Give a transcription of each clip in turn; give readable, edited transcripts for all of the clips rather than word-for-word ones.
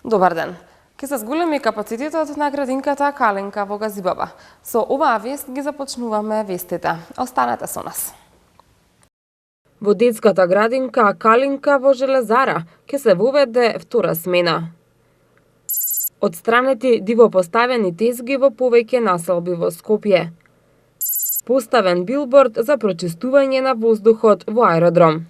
Добар ден. Ке се зголеми капацитетот на градинката Калинка во Газибаба. Со оваа вест ги започнуваме вестите. Останете со нас. Во детската градинка Калинка во Железара ќе се воведе втора смена. Отстранети дивопоставени тезги во повеќе населби во Скопје. Поставен билборд за прочистување на воздухот во аеродром.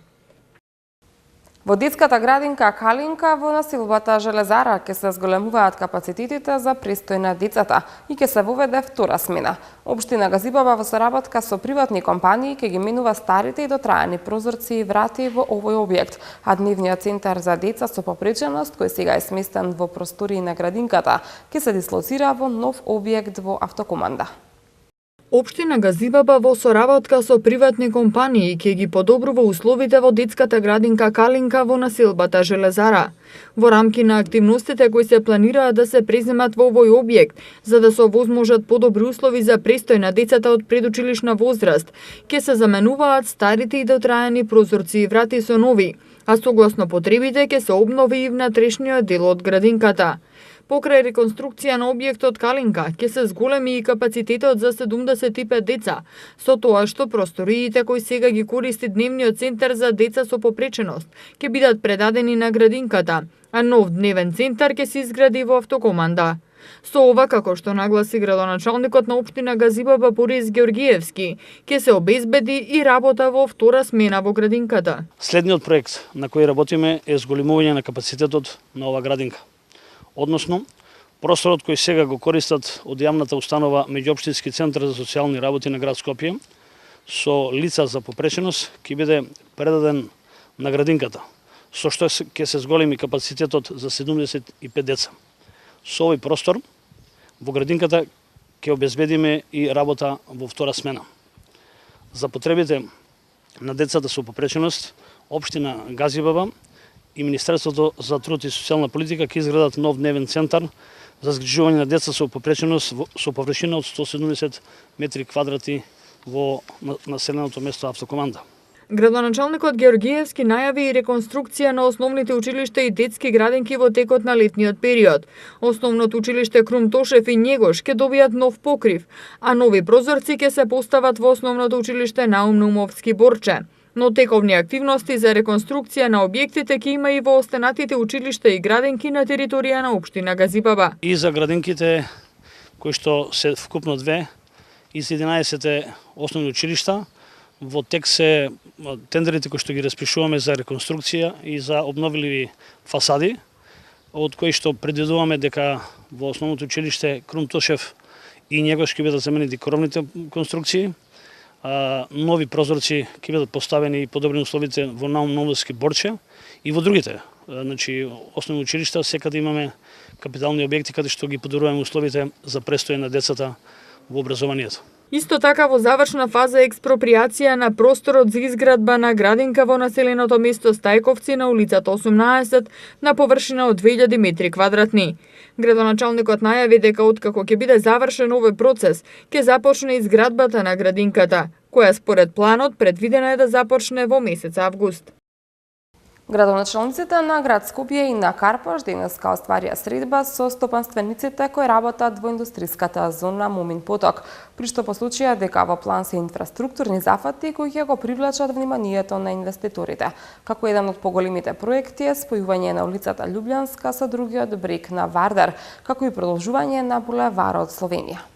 Во детската градинка Калинка во населбата Железара ќе се зголемуваат капацитетите за престој на децата и ќе се воведе втора смена. Општина Газибаба во соработка со приватни компании ќе ги менува старите и дотраени прозорци и врати во овој објект, а дневниот центар за деца со попреченост, кој сега е сместен во простории на градинката, ќе се дислоцира во нов објект во автокоманда. Општина Газибаба во соработка со приватни компании ќе ги подобрува условите во детската градинка Калинка во населбата Железара. Во рамки на активностите кои се планираат да се преземат во овој објект, за да се овозможат подобри услови за престој на децата од предучилишна возраст, ќе се заменуваат старите и дотраени прозорци и врати со нови, а согласно потребите ќе се обнови и внатрешниот дел од градинката. Покрај реконструкција на објектот Калинка ќе се зголеми и капацитетот за 75 деца, со тоа што просториите кои сега ги користи дневниот центар за деца со попреченост ќе бидат предадени на градинката, а нов дневен центар ќе се изгради во автокоманда. Со ова, како што нагласи градоначалникот на општина Газибаба Борис Георгиевски, ќе се обезбеди и работа во втора смена во градинката. Следниот проект на кој работиме е зголемување на капацитетот на ова градинка. Односно, просторот кој сега го користат од јавната установа Меѓуопштински центар за социјални работи на град Скопје со лица за попреченост ќе биде предаден на градинката, со што ќе се зголеми капацитетот за 75 деца. Со овој простор во градинката ќе обезбедиме и работа во втора смена. За потребите на децата со попреченост, општина Газибаба и Министерството за труд и социјална политика ќе изградат нов дневен центар за згрижување на деца со попреченост со површина од 170 метри квадрати во населеното место Автокоманда. Градоначалникот Георгиевски најави и реконструкција на основните училишта и детски градинки во текот на летниот период. Основното училиште Крум Тошев и Njegош ќе добијат нов покрив, а нови прозорци ќе се постават во основното училиште Наум Наумовски Борче. Но тековни активности за реконструкција на објектите ќе има и во останатите училишта и градинки на територија на општина Газибаба. И за градинките кои што се вкупно 2 и 11 основни училишта, во тек се тендерите кои што ги распишуваме за реконструкција и за обновливи фасади, од кои што предвидуваме дека во основното училиште Крум Тошев и Njegош ќе бидат заменети кровните конструкции, нови прозорци ќе бидат поставени и подобрени условите во Наум Наумовски Борче и во другите. Значи, основни училишта секаде имаме капитални објекти каде што ги подобруваме условите за престој на децата во образованието. Исто така во завршна фаза експроприација на просторот за изградба на градинка во населеното место Стајковци на улицата 18 на површина од 2000 метри квадратни. Градоначалникот најави дека откако ќе биде завршен овој процес, ќе започне изградбата на градинката, која според планот предвидена е да започне во месец август. Градоначалниците на град Скопје и на Карпаш денеска остварија средба со стопанствениците кои работат во индустриската зона Мумин поток, при што послучија дека во план се инфраструктурни зафати кои ќе го привлечат вниманието на инвеститорите. Како еден од поголемите проекти е спојување на улицата Љубљанска со другиот брег на Вардар, како и продолжување на булеварот Словенија.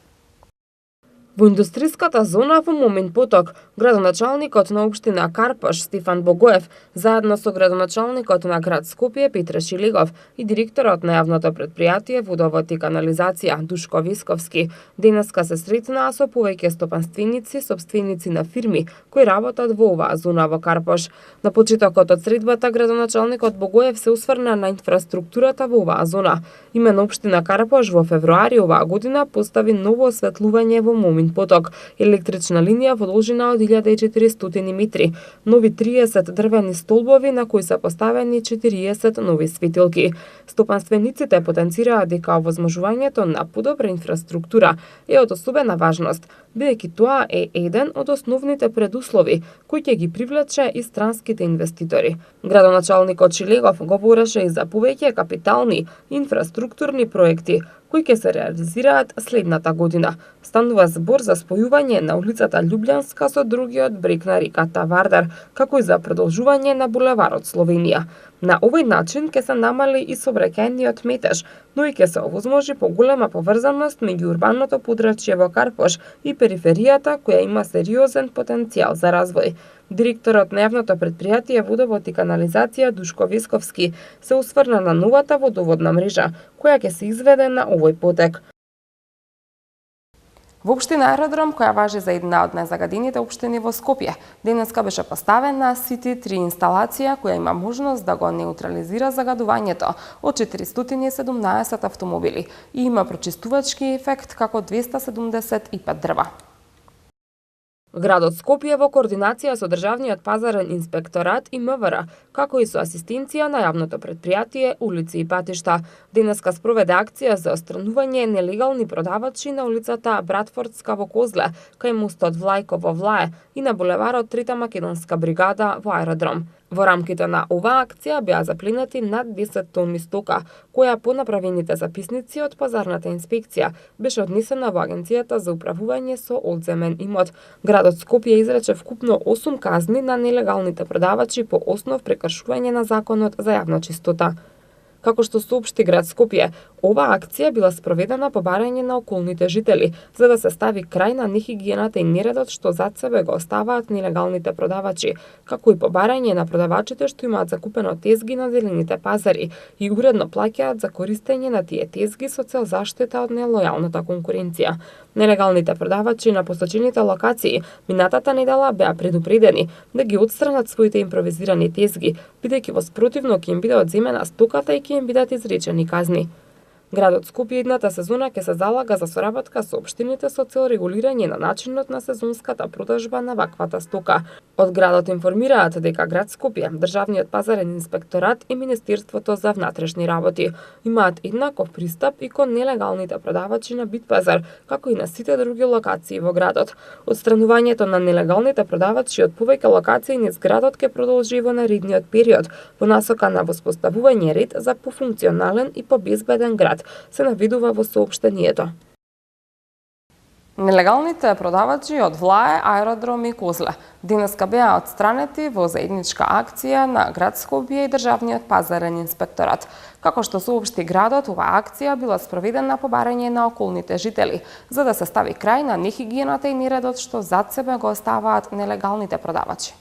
Во индустриската зона во Мумин поток, градоначалникот на општина Карпаш Стефан Богоев, заедно со градоначалникот на град Скопје Петре Шилегов и директорот на јавното претпријатие Водовод и канализација Душко Висковски, денеска се сретнаа со повеќе стопанственици, сопственици на фирми кои работат во оваа зона во Карпаш. На почетокот од средбата градоначалникот Богоев се усврна на инфраструктурата во оваа зона. Именно општина Карпаш во февруари оваа година постави ново осветлување во Мумин поток, електрична линија во должина од 1400 метри, нови 30 дрвени столбови на кои се поставени 40 нови светилки. Стопанствениците потенцираат дека овозможувањето на подобра инфраструктура е од особена важност, бидејќи тоа е еден од основните предуслови кои ќе ги привлече и странските инвеститори. Градоначалникот Шилегов говореше и за повеќе капитални инфраструктурни проекти кои ќе се реализираат следната година. Станува збор за спојување на улицата Љубљанска со другиот брег на реката Вардар, како и за продолжување на булеварот Словенија. На овој начин ќе се намали и сообраќајниот метеж, но и ќе се овозможи поголема поврзаност меѓу урбаното подрачје во Карпош и периферијата која има сериозен потенцијал за развој. Директорот на јавното претпријатие Водовод и канализација Душко Весковски се осврна на новата водоводна мрежа, која ќе се изведе на овој потек. Во општина Аеродром, која важи за една од најзагадените општини во Скопје, денеска беше поставена City 3 инсталација која има можност да го неутрализира загадувањето од 417 автомобили и има прочистувачки ефект како 275 дрва. Градот Скопје во координација со Државниот пазарен инспекторат и МВР, како и со асистенција на јавното претпријатие Улици и патишта, денеска спроведе акција за отстранување нелегални продавачи на улицата Братфордска во Козле, кај мостот Влајко во Влае и на булеварот Трета македонска бригада во Аеродром. Во рамките на оваа акција беа запленати над 10 тони стока, која по направените записници од пазарната инспекција беше однесена во Агенцијата за управување со одземен имот. Градот Скопје изрече вкупно 8 казни на нелегалните продавачи по основ прекршување на законот за јавна чистота. Како што соопшти град Скопје, оваа акција била спроведена по барање на околните жители, за да се стави крај на нехигиената и нередот што зад себе го оставаат нелегалните продавачи, како и по барање на продавачите што имаат закупено тезги на зелените пазари и уредно плаќаат за користење на тие тезги со цел заштита од нелојалната конкуренција. Нелегалните продавачи на посочените локации минатата недела беа предупредени да ги отстранат своите импровизирани тезги, бидејќи во спротивно ќе им биде одземена стоката и ќе им бидат изречени казни. Градот Скопје идната сезона ќе се залага за соработка со општините со цел регулирање на начинот на сезонската продажба на ваквата стока. Од градот информираат дека град Скопје, Државниот пазарен инспекторат и Министерството за внатрешни работи имаат еднаков пристап и кон нелегалните продавачи на Битпазар, како и на сите други локации во градот. Отстранувањето на нелегалните продавачи од повеќе локации низ градот ќе продолжи во наредниот период, во насока на воспоставување ред за пофункционален и побезбеден град, се наведува во соопштението. Нелегалните продавачи од Влае, Аеродром и Козле денеска беа отстранети во заедничка акција на град Скопје и Државниот пазарен инспекторат. Како што соопшти градот, оваа акција била спроведена по барање на околните жители, за да се стави крај на нехигиената и нередот што зад себе го оставаат нелегалните продавачи.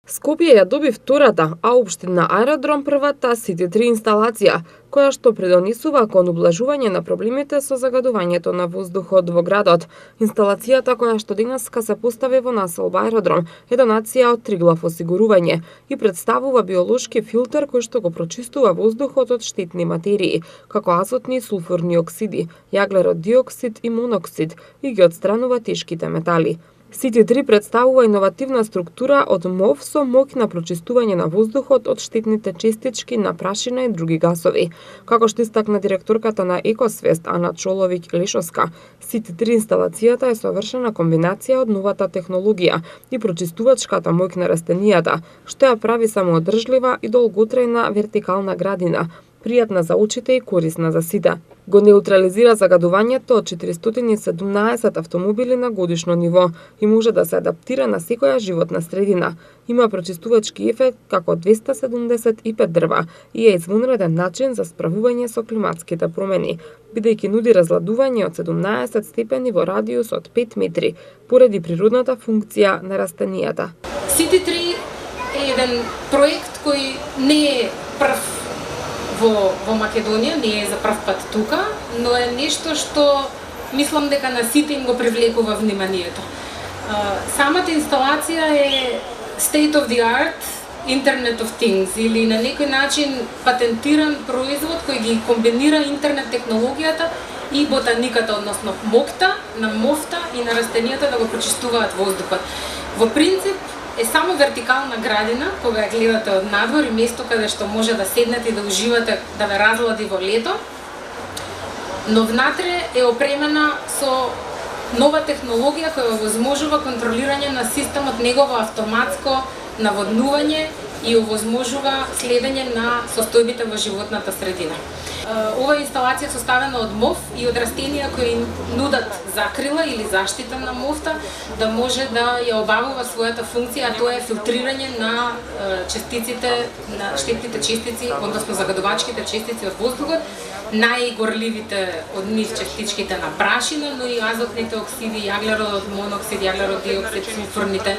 Скопје ја доби втората, а општина Аеродром првата City 3 инсталација, која што предонесува кон ублажување на проблемите со загадувањето на воздухот во градот. Инсталацијата која што денеска се постави во населба Аеродром е донација од Триглав осигурување и представува биолошки филтер кој што го прочистува воздухот од штетни материи, како азотни и сулфурни оксиди, јаглерод диоксид и моноксид и ги отстранува тешките метали. City 3 представува иновативна структура од МОВ со моќ на прочистување на воздухот од штетните честички на прашина и други гасови. Како што истакна директорката на Екосвест Ана Чоловик-Лешовска, City 3 инсталацијата е совршена комбинација од новата технологија и прочистувачката моќ на растенијата, што ја прави самоодржлива и долготрајна вертикална градина, пријатна за очите и корисна за сите. Го неутрализира загадувањето од 417 автомобили на годишно ниво и може да се адаптира на секоја животна средина. Има прочистувачки ефект како 275 дрва и е извонреден начин за справување со климатските промени, бидејќи нуди разладување од 17 степени во радиус од 5 метри, поради природната функција на растенијата. City 3 е еден проект кој не е прв во Македонија, не е за прв пат тука, но е нешто што мислам дека на сите им го привлекува вниманието. Самата инсталација е state of the art Internet of Things или на некој начин патентиран производ кој ги комбинира интернет технологијата и ботаниката, односно мофта и на растенијата да го прочистуваат воздухот. Во принцип е само вертикална градина, кога ја гледате од надвор и место каде што може да седнете и да уживате, да ве разлади во лето, но внатре е опремена со нова технологија која овозможува контролирање на системот, негово автоматско наводнување и овозможува следење на состојбите во животната средина. Ова инсталација е составена од мов и од растенија кои нудат закрила или заштита на мовта, да може да ја обавува својата функција, а тоа е филтрирање на частиците, на штетните частици, односно загадувачките частици од воздухот, најгорливите од нив частичките на прашина, но и азотните оксиди, јаглеродот моноксид, јаглерод диоксид, сулфурните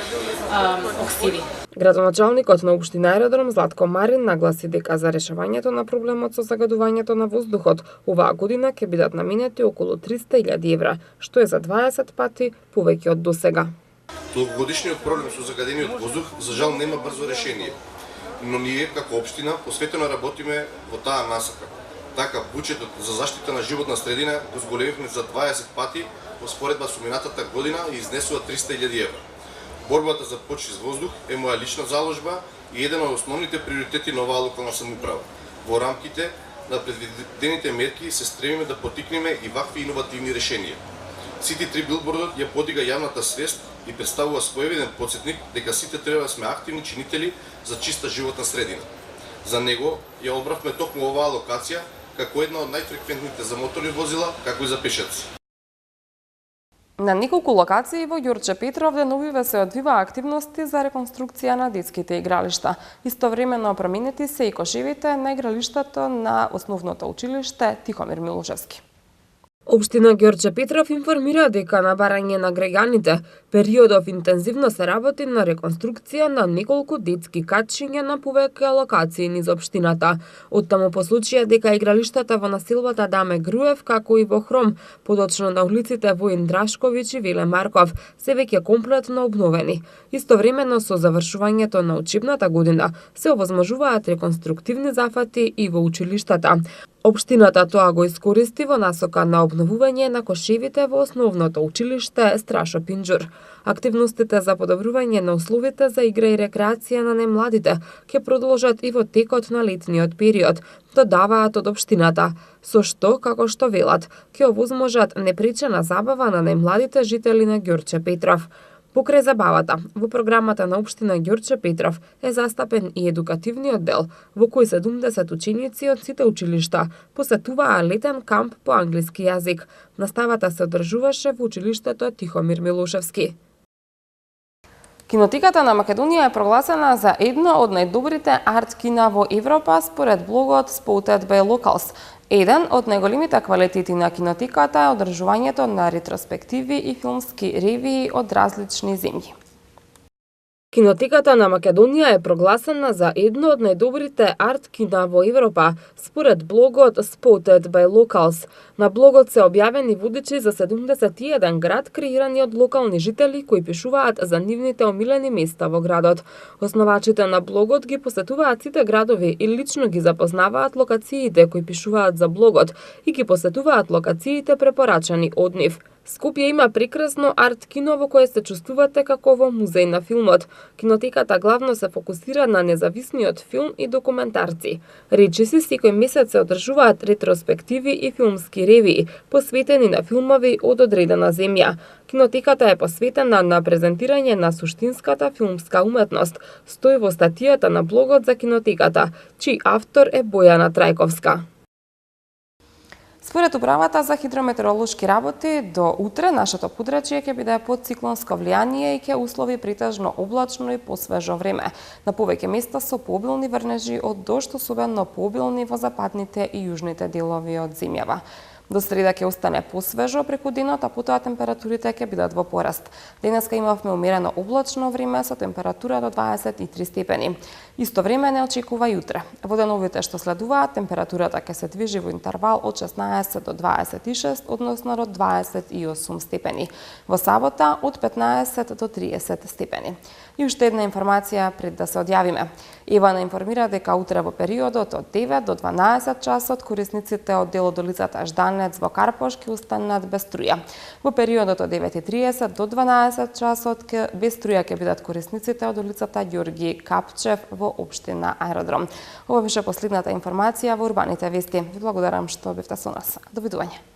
оксиди. Градоначалникот на општина Аеродром Златко Марин нагласи дека за решавањето на проблемот со загадувањето на воздухот оваа година ќе бидат наменети околу 300.000 евра, што е за 20 пати повеќе од досега. Долгогодишниот проблем со загадениот воздух за жал нема брзо решение, но ние како општина посветено работиме во таа насока. Така, буџетот за заштита на животна средина го зголемивме за 20 пати во споредба со минатата година и изнесува 300.000 евра. Борбата за почист воздух е моја лична заложба и еден од основните приоритети на оваа локална самоуправа. Во рамките на предвидените мерки се стремиме да поттикнеме и вакви иновативни решенија. Сити 3 билбордот ја подига јавната свест и представува своевиден потсетник дека сите треба да сме активни чинители за чиста животна средина. За него ја одбравме токму оваа локација како една од најфреквентните за моторни возила, како и за пешаци. На неколку локации во Ѓурче Петров деновиве се одвива активности за реконструкција на детските игралишта. Истовремено променети се и кошевите на игралиштето на основното училиште Тихомир Милошевски. Општина Ѓурче Петров информира дека на барање на граѓаните периодов интензивно се работи на реконструкција на неколку детски катчиња на повеќе локации низ општината. Оттаму по случај дека игралиштата во населбата Даме Груев, како и во Хром, подочно на улиците Воин Драшковиќ и Веле Марков, се веќе комплетно обновени. Истовремено со завршувањето на учебната година се овозможуваат реконструктивни зафати и во училиштата. Општината тоа го искористи во насока на обновување на кошевите во основното училиште Страшо Пинџур. Активностите за подобрување на условите за игра и рекреација на најмладите ќе продолжат и во текот на летниот период, додаваат од општината, со што, како што велат, ќе овозможат непречена забава на најмладите жители на Ѓурче Петров. Покрај забавата, во програмата на општина Ѓурче Петров е застапен и едукативниот дел, во кој 70 ученици од сите училишта посетуваа летен камп по англиски јазик. Наставата се одржуваше во училиштето Тихомир Милошевски. Кинотеката на Македонија е прогласена за едно од најдобрите арт кина во Европа според блогот Spotted by Locals. Еден од најголемите квалитети на кинотеката е одржувањето на ретроспективи и филмски ревии од различни земји. Кинотеката на Македонија е прогласена за едно од најдобрите арт кина во Европа, според блогот Spotted by Locals. На блогот се објавени водичи за 71 град, креирани од локални жители кои пишуваат за нивните омилени места во градот. Основачите на блогот ги посетуваат сите градови и лично ги запознаваат локациите кои пишуваат за блогот и ги посетуваат локациите препорачани од нив. Скопје има прекрасно арт кино во кое се чувствувате како во музеј на филмот. Кинотеката главно се фокусира на независниот филм и документарци. Речиси секој месец се одржуваат ретроспективи и филмски ревии, посветени на филмови од одредена земја. Кинотеката е посветена на презентирање на суштинската филмска уметност, стои во статијата на блогот за кинотеката, чиј автор е Бојана Трајковска. Според управата за хидрометеоролошки работи, до утре нашето подрачје ќе биде под циклонско влијание и ќе услови претежно облачно и посвежо време. На повеќе места со пообилни врнежи од дожд, особено пообилни во западните и јужните делови од земјава. До среда ќе остане посвежо преку денот, а потоа температурите ќе бидат во пораст. Денеска имавме умерено облачно време со температура до 23 степени. Исто време не очекува и утре. Во деновите што следуваат, температурата ќе се движи во интервал од 16 до 26, односно до 28 степени. Во сабота од 15 до 30 степени. И уште една информација пред да се одјавиме. Ивана информира дека утре во периодот од 9 до 12 часот корисниците од делот до лицата Жданец во Карпош ќе останат без струја. Во периодот од 9:30 до 12 часот без струја ќе бидат корисниците од улицата Ѓорги Капчев во општина Аеродром. Ова беше последната информација во Урбаните вести. Ви благодарам што бевте со нас. Довидување.